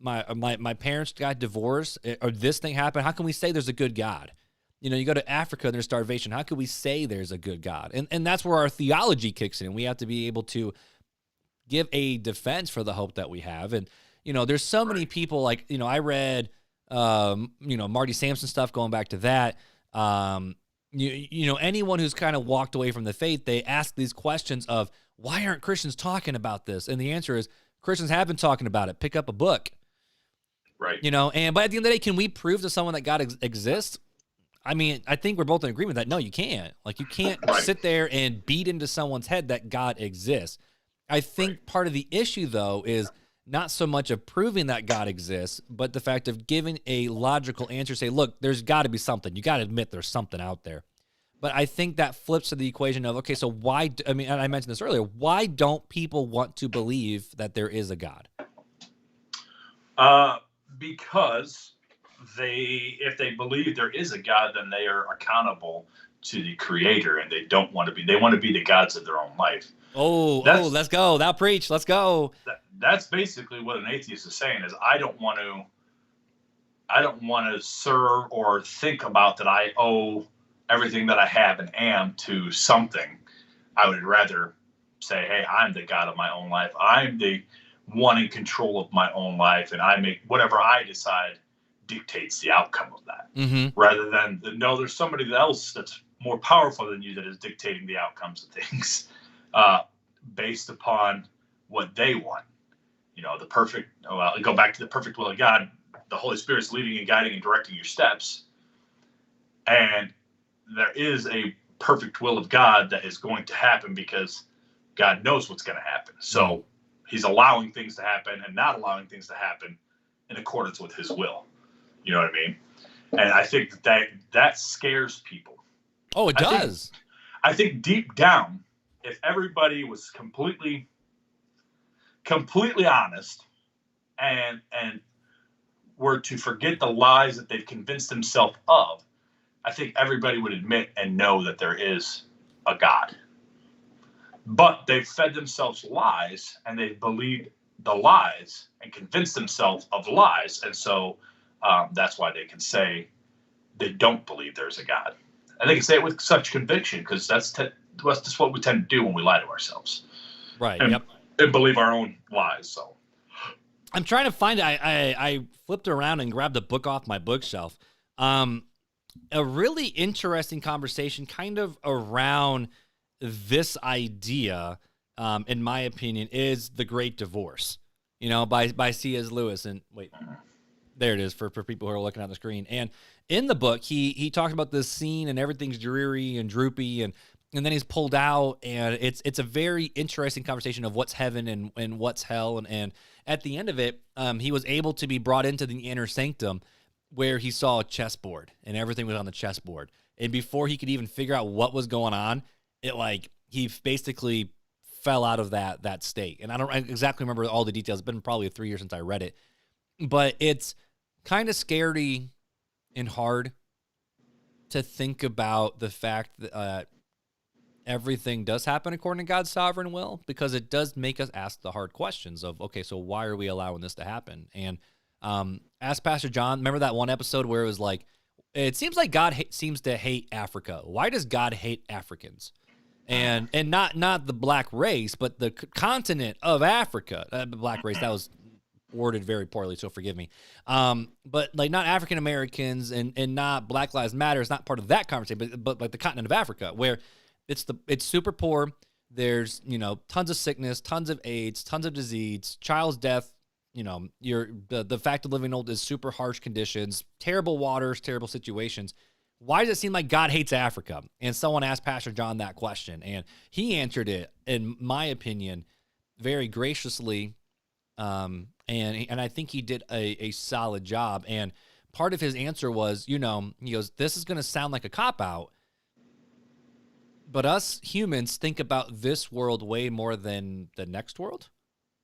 my parents got divorced or this thing happened, how can we say there's a good God? You go to Africa and there's starvation. How can we say there's a good God? And that's where our theology kicks in. We have to be able to give a defense for the hope that we have. And, there's so many people like, I read, Marty Sampson stuff going back to that. Anyone who's kind of walked away from the faith, they ask these questions of, why aren't Christians talking about this? And the answer is, Christians have been talking about it. Pick up a book. Right. But at the end of the day, can we prove to someone that God exists? I mean, I think we're both in agreement that no, you can't. Like, you can't sit there and beat into someone's head that God exists. I think part of the issue, though, is not so much of proving that God exists, but the fact of giving a logical answer. Say, look, there's got to be something. You got to admit there's something out there. But I think that flips to the equation of, okay, so why, and I mentioned this earlier, why don't people want to believe that there is a God? Because if they believe there is a God, then they are accountable to the creator, and they want to be the gods of their own life. Let's go. Thou preach. Let's go. That's basically what an atheist is saying, is I don't want to serve or think about that I owe everything that I have and am to something. I would rather say, hey, I'm the God of my own life. I'm the one in control of my own life, and I make whatever I decide dictates the outcome of that. Mm-hmm. Rather than, no, there's somebody else that's more powerful than you that is dictating the outcomes of things based upon what they want. Go back to the perfect will of God. The Holy Spirit's leading and guiding and directing your steps. And there is a perfect will of God that is going to happen because God knows what's going to happen. So he's allowing things to happen and not allowing things to happen in accordance with his will. You know what I mean? And I think that scares people. Oh, it does. I think deep down, if everybody was completely honest and were to forget the lies that they've convinced themselves of, I think everybody would admit and know that there is a God. But they've fed themselves lies, and they've believed the lies and convinced themselves of lies. And so that's why they can say they don't believe there's a God. And they can say it with such conviction because that's what we tend to do when we lie to ourselves. Right, and believe our own lies. So I'm trying to find it. I flipped around and grabbed a book off my bookshelf. a really interesting conversation kind of around this idea, in my opinion, is the Great Divorce, by C.S. Lewis. And wait, there it is for people who are looking on the screen. And in the book, he talks about this scene and everything's dreary and droopy, and then he's pulled out, and it's a very interesting conversation of what's heaven and what's hell. And at the end of it, he was able to be brought into the inner sanctum where he saw a chessboard and everything was on the chessboard. And before he could even figure out what was going on, he basically fell out of that state. And I don't exactly remember all the details. It's been probably 3 years since I read it, but it's kind of scary and hard to think about the fact that everything does happen according to God's sovereign will, because it does make us ask the hard questions of, okay, so why are we allowing this to happen? And ask Pastor John, remember that one episode where it was like, it seems like God seems to hate Africa. Why does God hate Africans? And not the black race, but the continent of Africa. The black race, that was worded very poorly, so forgive me. But like not African Americans and not Black Lives Matter. It's not part of that conversation, but like the continent of Africa, where it's super poor. There's tons of sickness, tons of AIDS, tons of disease, child's death. The fact of living old is super harsh conditions, terrible waters, terrible situations. Why does it seem like God hates Africa? And someone asked Pastor John that question, and he answered it, in my opinion, very graciously. And I think he did a solid job. And part of his answer was, he goes, this is going to sound like a cop-out, but us humans think about this world way more than the next world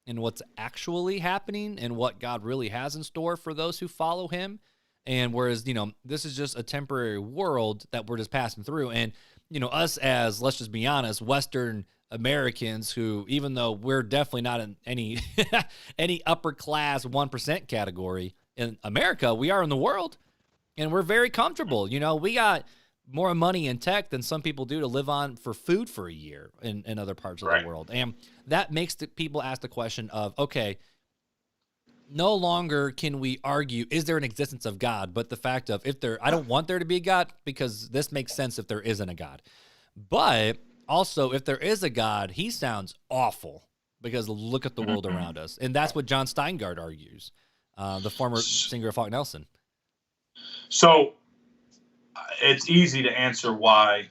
and what's actually happening and what God really has in store for those who follow him. And whereas, this is just a temporary world that we're just passing through. And, us as, let's just be honest, Western Americans who, even though we're definitely not in any upper class 1% category in America, we are in the world, and we're very comfortable. We got more money in tech than some people do to live on for food for a year in other parts of the world. And that makes people ask the question of, okay, no longer can we argue, is there an existence of God? But the fact of, I don't want there to be a God, because this makes sense if there isn't a God. But also, if there is a God, he sounds awful, because look at the world around us. And that's what John Steingart argues, the former singer of Hawk Nelson. So it's easy to answer why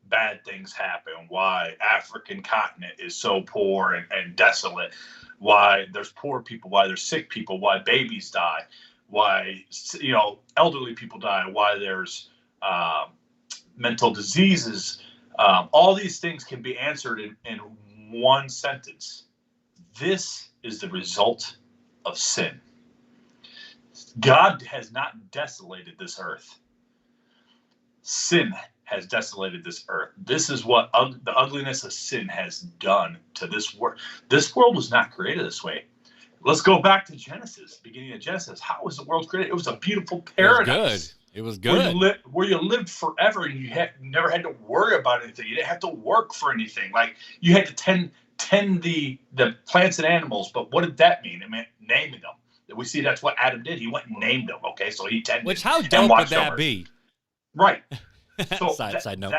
bad things happen, why African continent is so poor and desolate, why there's poor people, why there's sick people, why babies die, why elderly people die, why there's mental diseases. All these things can be answered in one sentence. This is the result of sin. God has not desolated this earth. Sin has desolated this earth. This is what the ugliness of sin has done to this world. This world was not created this way. Let's go back to Genesis, beginning of Genesis. How was the world created? It was a beautiful paradise. It was good. Where you lived forever, and you never had to worry about anything. You didn't have to work for anything. Like, you had to tend the plants and animals. But what did that mean? It meant naming them. We see that's what Adam did. He went and named them. Okay, so he tended. Which, how dope would that be? Right. So side note.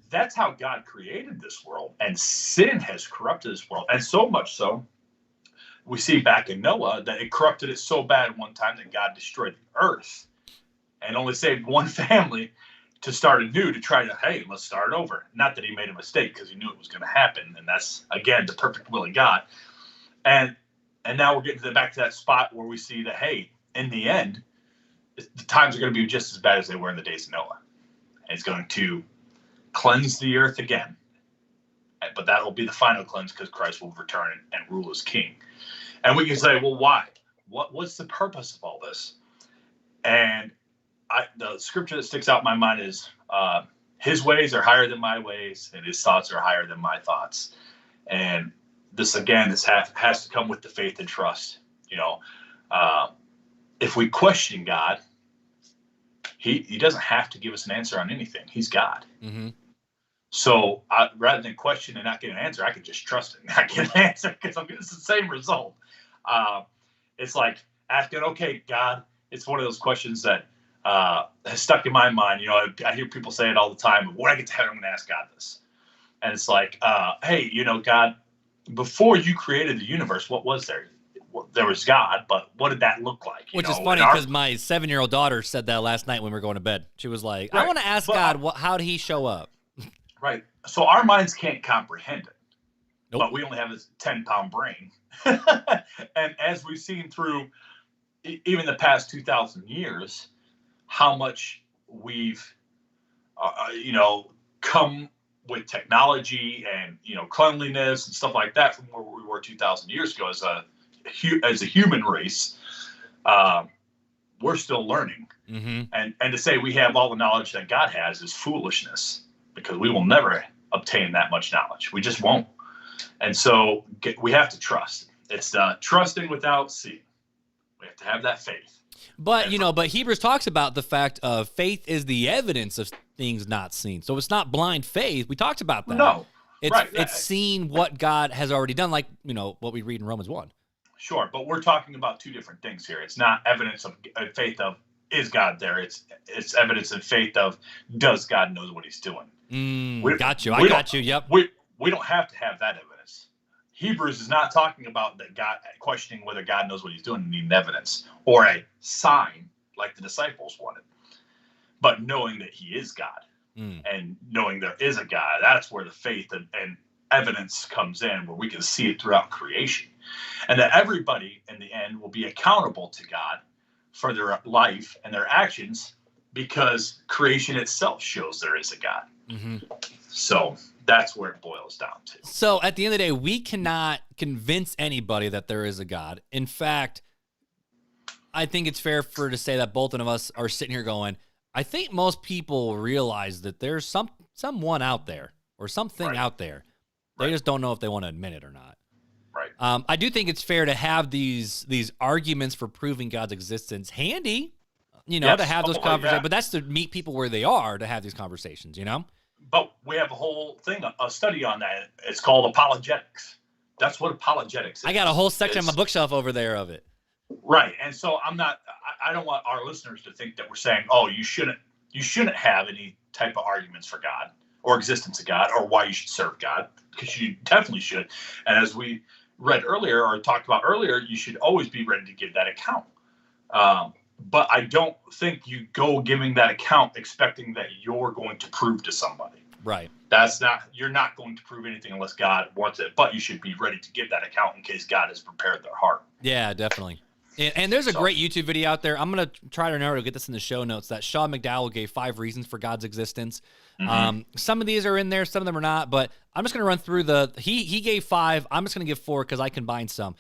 That's how God created this world, and sin has corrupted this world, and so much so, we see back in Noah that it corrupted it so bad one time that God destroyed the earth, and only saved one family to start anew, to try to, hey, let's start over. Not that he made a mistake, because he knew it was going to happen, and that's again the perfect will of God. And now we're getting back to that spot where we see that, hey, in the end, the times are going to be just as bad as they were in the days of Noah. And it's going to cleanse the earth again. But that will be the final cleanse, because Christ will return and rule as king. And we can say, well, why? What's the purpose of all this? And the scripture that sticks out in my mind is, his ways are higher than my ways, and his thoughts are higher than my thoughts. And this, again, has to come with the faith and trust. If we question God, he doesn't have to give us an answer on anything. He's God. Mm-hmm. So rather than question and not get an answer, I can just trust it and not get an answer, because I'm getting the same result. It's like asking, okay, God, it's one of those questions that has stuck in my mind. You know, I hear people say it all the time. When I get to heaven, I'm going to ask God this. And it's like, hey, you know, God, before you created the universe, what was there? Well, there was God, but what did that look like? Which is funny because my 7-year-old daughter said that last night when we were going to bed. She was like, I want to ask God, how did he show up? Right. So our minds can't comprehend it. Nope. But we only have this 10-pound brain. And as we've seen through even the past 2,000 years, how much we've, you know, come with technology and, you know, cleanliness and stuff like that from where we were 2,000 years ago as a human race, we're still learning. Mm-hmm. And to say we have all the knowledge that God has is foolishness, because we will never obtain that much knowledge. We just won't. And so we have to trust. It's trusting without seeing. We have to have that faith. But, you know, but Hebrews talks about the fact of faith is the evidence of things not seen. So it's not blind faith. We talked about that. No. It's seeing what God has already done, like, you know, what we read in Romans 1. Sure, but we're talking about two different things here. It's not evidence of faith of, is God there? It's evidence of faith of, does God knows what he's doing? Got you. I got you. Yep. We don't have to have that evidence. Hebrews is not talking about that God questioning whether God knows what he's doing and needing evidence or a sign like the disciples wanted, but knowing that he is God and knowing there is a God. That's where the faith and evidence comes in, where we can see it throughout creation, and that everybody in the end will be accountable to God for their life and their actions, because creation itself shows there is a God. Mm-hmm. So that's where it boils down to. So at the end of the day, we cannot convince anybody that there is a God. In fact, I think it's fair to say that both of us are sitting here going, I think most people realize that there's someone out there or something out there. They just don't know if they want to admit it or not. Right. I do think it's fair to have these arguments for proving God's existence handy, you know, to have those conversations. Yeah. But that's to meet people where they are, to have these conversations, you know? But we have a whole thing, a study on that. It's called apologetics. That's what apologetics is. I got a whole section on my bookshelf over there of it. Right. And so I don't want our listeners to think that we're saying, oh, you shouldn't have any type of arguments for God or existence of God or why you should serve God, because you definitely should. And as we read earlier or talked about earlier, you should always be ready to give that account. But I don't think you go giving that account expecting that you're going to prove to somebody. Right. You're not going to prove anything unless God wants it, but you should be ready to give that account in case God has prepared their heart. Yeah, definitely. And there's a great YouTube video out there. I'm going to try to remember to get this in the show notes, that Sean McDowell gave 5 reasons for God's existence. Mm-hmm. Some of these are in there, some of them are not, but I'm just going to run through he gave 5. I'm just going to give 4 because I combined some.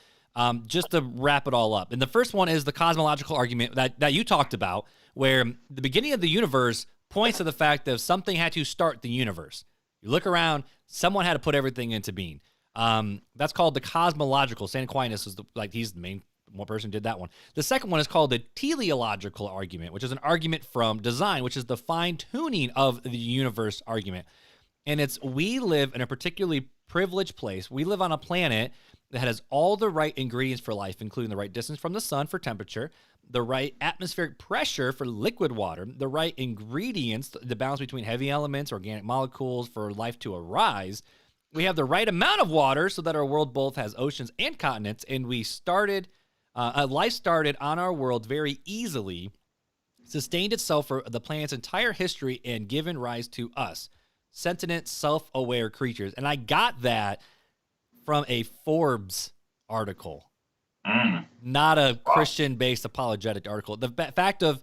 Just to wrap it all up. And the first one is the cosmological argument that you talked about, where the beginning of the universe points to the fact that something had to start the universe. You look around, someone had to put everything into being. That's called the cosmological. St. Aquinas was he's the main one person who did that one. The second one is called the teleological argument, which is an argument from design, which is the fine-tuning of the universe argument. And we live in a particularly privileged place. We live on a planet that has all the right ingredients for life, including the right distance from the sun for temperature, the right atmospheric pressure for liquid water, the right ingredients, the balance between heavy elements, organic molecules for life to arise. We have the right amount of water so that our world both has oceans and continents, and life started on our world very easily, sustained itself for the planet's entire history, and given rise to us, sentient, self-aware creatures. And I got that from a Forbes article, not a Christian-based apologetic article. The fact of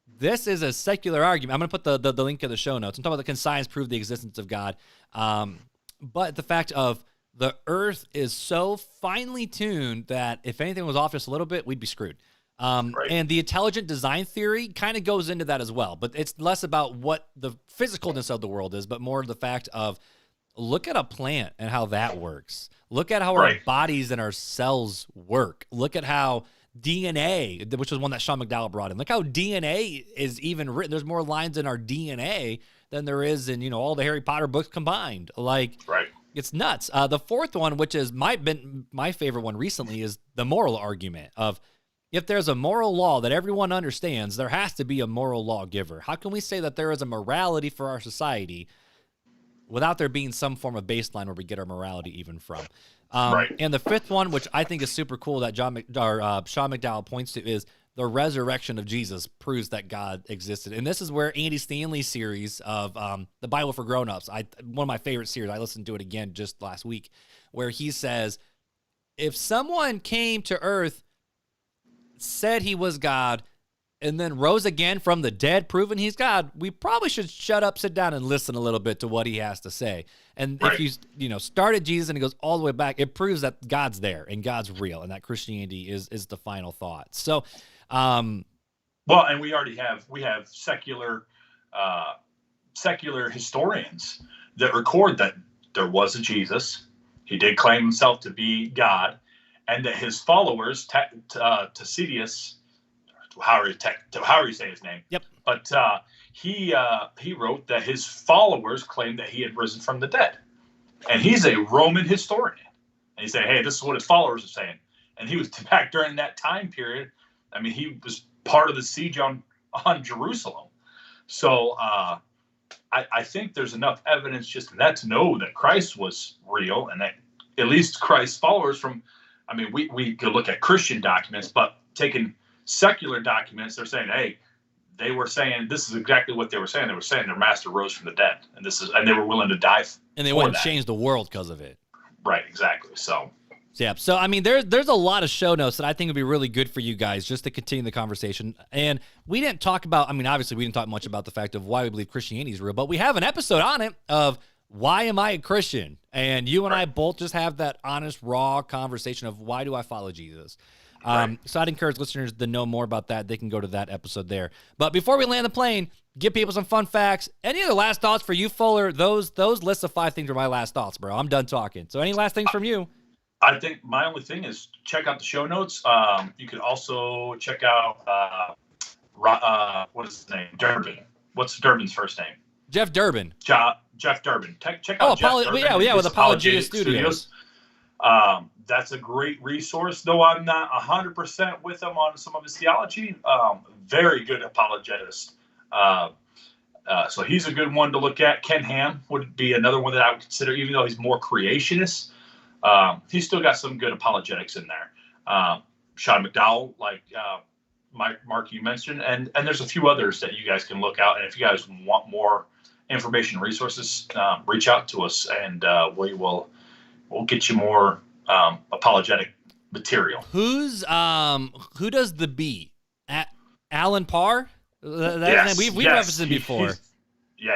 this is a secular argument. I'm going to put the link in the show notes. I'm talking about can science prove the existence of God? But the fact of the earth is so finely tuned that if anything was off just a little bit, we'd be screwed. And the intelligent design theory kind of goes into that as well. But it's less about what the physicalness of the world is, but more the fact of, look at a plant and how that works. Look at how our bodies and our cells work. Look at how DNA, which was one that Sean McDowell brought in. Look how DNA is even written. There's more lines in our DNA than there is in, all the Harry Potter books combined. It's nuts. The fourth one, which has been my favorite one recently, is the moral argument of if there's a moral law that everyone understands, there has to be a moral lawgiver. How can we say that there is a morality for our society without there being some form of baseline where we get our morality even from? Right. And the fifth one, which I think is super cool that Sean McDowell points to, is the resurrection of Jesus proves that God existed. And this is where Andy Stanley's series of the Bible for Grown-Ups, one of my favorite series, I listened to it again just last week, where he says, if someone came to earth, said he was God, and then rose again from the dead, proving he's God, we probably should shut up, sit down, and listen a little bit to what he has to say. And right. if you started Jesus and it goes all the way back, it proves that God's there and God's real and that Christianity is the final thought. So, well, and we have secular historians that record that there was a Jesus. He did claim himself to be God, and that his followers, Tacitus, however you say his name. Yep. But he wrote that his followers claimed that he had risen from the dead, and he's a Roman historian. And he said, "Hey, this is what his followers are saying." And he was back during that time period. I mean, he was part of the siege on Jerusalem. So I think there's enough evidence just in that to know that Christ was real, and that at least Christ's followers from. I mean, we could look at Christian documents, but taking secular documents, they're saying, hey, they were saying this is exactly what they were saying. They were saying their master rose from the dead, and they were willing to die. And they wouldn't change the world because of it. Right, exactly. So yeah. So I mean, there's a lot of show notes that I think would be really good for you guys just to continue the conversation. And we didn't talk about. I mean, obviously, we didn't talk much about the fact of why we believe Christianity is real, but we have an episode on it of why am I a Christian? And you and I both just have that honest, raw conversation of why do I follow Jesus? So I'd encourage listeners to know more about that. They can go to that episode there. But before we land the plane, give people some fun facts. Any other last thoughts for you, Fuller? Those lists of 5 things are my last thoughts, bro. I'm done talking. So any last things from you? I think my only thing is check out the show notes. You could also check out what is his name? Durbin. What's Durbin's first name? Jeff Durbin. Jeff Durbin. Check out Jeff Durbin. Yeah, with Apologetic Studios. That's a great resource, though I'm not 100% with him on some of his theology. Very good apologist. So he's a good one to look at. Ken Ham would be another one that I would consider, even though he's more creationist. He's still got some good apologetics in there. Sean McDowell, like Mark, you mentioned, and there's a few others that you guys can look out. And if you guys want more information and resources, reach out to us, and we'll get you more apologetic material. Who does the beat? Alan Parr? Yes, we've referenced him before.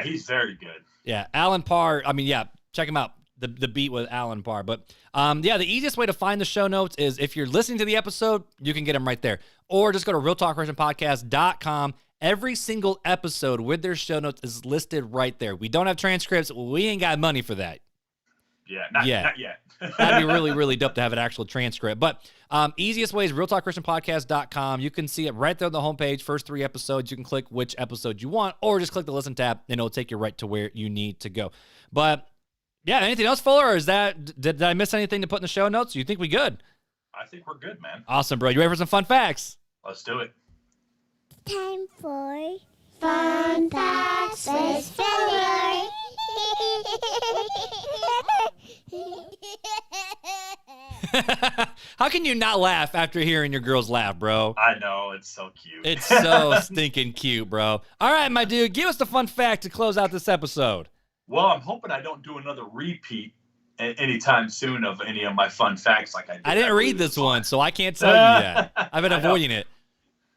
He's very good. Yeah, Alan Parr. I mean, yeah, check him out. The beat with Alan Parr. But the easiest way to find the show notes is if you're listening to the episode, you can get them right there. Or just go to realtalkchristianpodcast.com. Every single episode with their show notes is listed right there. We don't have transcripts. We ain't got money for that. Yeah, not yet. That'd be really, really dope to have an actual transcript. But easiest way is realtalkchristianpodcast.com. You can see it right there on the homepage. First 3 episodes. You can click which episode you want, or just click the listen tab, and it'll take you right to where you need to go. But yeah, anything else, Fuller? Or did I miss anything to put in the show notes? You think we good? I think we're good, man. Awesome, bro. You ready for some fun facts? Let's do it. Time for Fun Facts with Fuller. How can you not laugh after hearing your girls laugh, bro? I know, it's so cute. It's so stinking cute, bro. All right, my dude, give us the fun fact to close out this episode. Well, I'm hoping I don't do another repeat anytime soon of any of my fun facts like I did. I didn't read this one, so I can't tell you that. I've been avoiding it.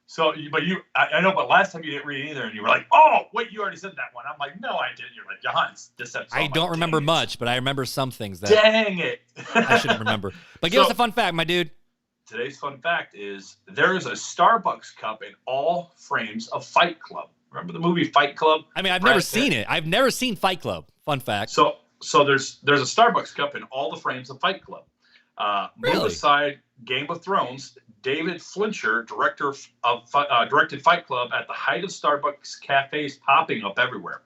So, I know, but last time you didn't read it either, and you were like, oh, wait, you already said that one. I'm like, no, I didn't. You're like, John, this episode. I don't remember much, but I remember some things that dang it. I shouldn't remember. But give us a fun fact, my dude. Today's fun fact is there is a Starbucks cup in all frames of Fight Club. Remember the movie Fight Club? I mean, I've never seen it. I've never seen Fight Club. Fun fact. So there's a Starbucks cup in all the frames of Fight Club. Really? Move aside Game of Thrones, David Fincher, directed Fight Club at the height of Starbucks cafes popping up everywhere.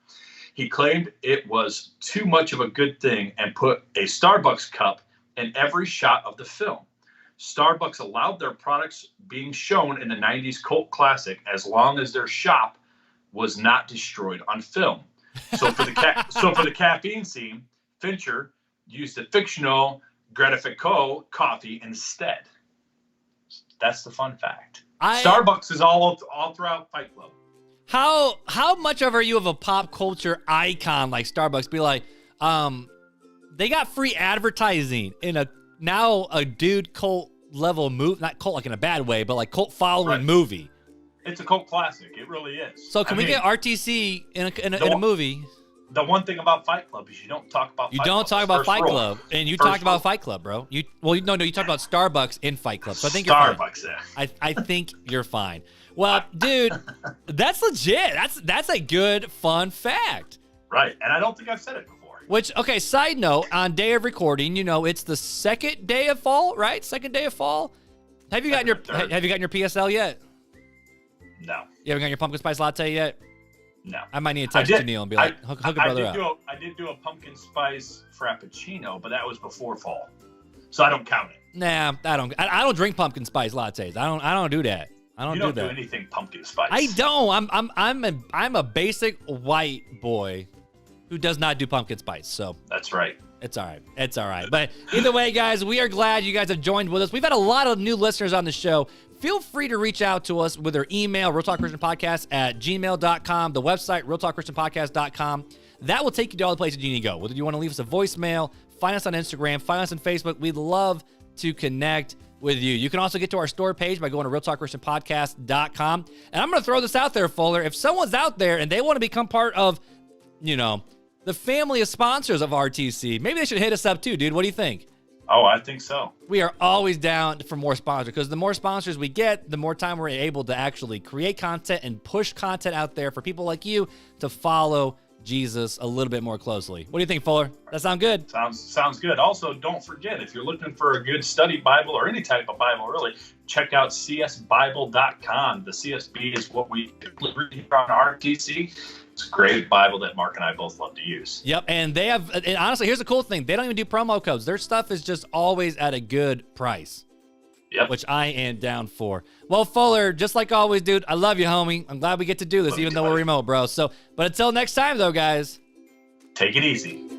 He claimed it was too much of a good thing and put a Starbucks cup in every shot of the film. Starbucks allowed their products being shown in the 90s cult classic as long as their shop was not destroyed on film. So for the caffeine scene, Fincher used the fictional Gratifico coffee instead. That's the fun fact. Starbucks is all throughout Fight Club. How much are you of a pop culture icon like Starbucks? Be like, they got free advertising in a dude cult level movie, not cult like in a bad way, but like cult following movie. It's a cult classic. It really is. So can we get RTC in a movie? The one thing about Fight Club is you don't talk about. You don't talk about Fight Club, and you talked about Fight Club, bro. You talked about Starbucks in Fight Club. So I think you're fine. Starbucks, yeah. I think you're fine. Well, dude, that's legit. That's a good fun fact. Right, and I don't think I've said it before. Which, okay, side note, on day of recording, it's the second day of fall, right? Second day of fall. Have you gotten your PSL yet? No. You haven't got your pumpkin spice latte yet? No. I might need to text Janelle and be like, hook a brother up. I did do a pumpkin spice frappuccino, but that was before fall, so I don't count it. Nah, I don't drink pumpkin spice lattes. I don't do that. You don't do anything pumpkin spice. I don't. I'm a basic white boy who does not do pumpkin spice. So that's right. It's all right. It's all right. But either way, guys, we are glad you guys have joined with us. We've had a lot of new listeners on the show. Feel free to reach out to us with our email, realtalkchristianpodcast@gmail.com, the website, realtalkchristianpodcast.com. That will take you to all the places you need to go. Whether you want to leave us a voicemail, find us on Instagram, find us on Facebook. We'd love to connect with you. You can also get to our store page by going to realtalkchristianpodcast.com. And I'm going to throw this out there, Fuller. If someone's out there and they want to become part of, the family of sponsors of RTC, maybe they should hit us up too, dude. What do you think? Oh, I think so. We are always down for more sponsors because the more sponsors we get, the more time we're able to actually create content and push content out there for people like you to follow Jesus a little bit more closely. What do you think, Fuller? That sound good? Sounds good. Also, don't forget, if you're looking for a good study Bible or any type of Bible, really, check out csbible.com. The CSB is what we read here on RTC. It's a great Bible that Mark and I both love to use. Yep, and they have, and honestly, here's the cool thing. They don't even do promo codes. Their stuff is just always at a good price. Yep. Which I am down for. Well, Fuller, just like always, dude, I love you, homie. I'm glad we get to do this, even though we're remote, bro. But until next time, though, guys. Take it easy.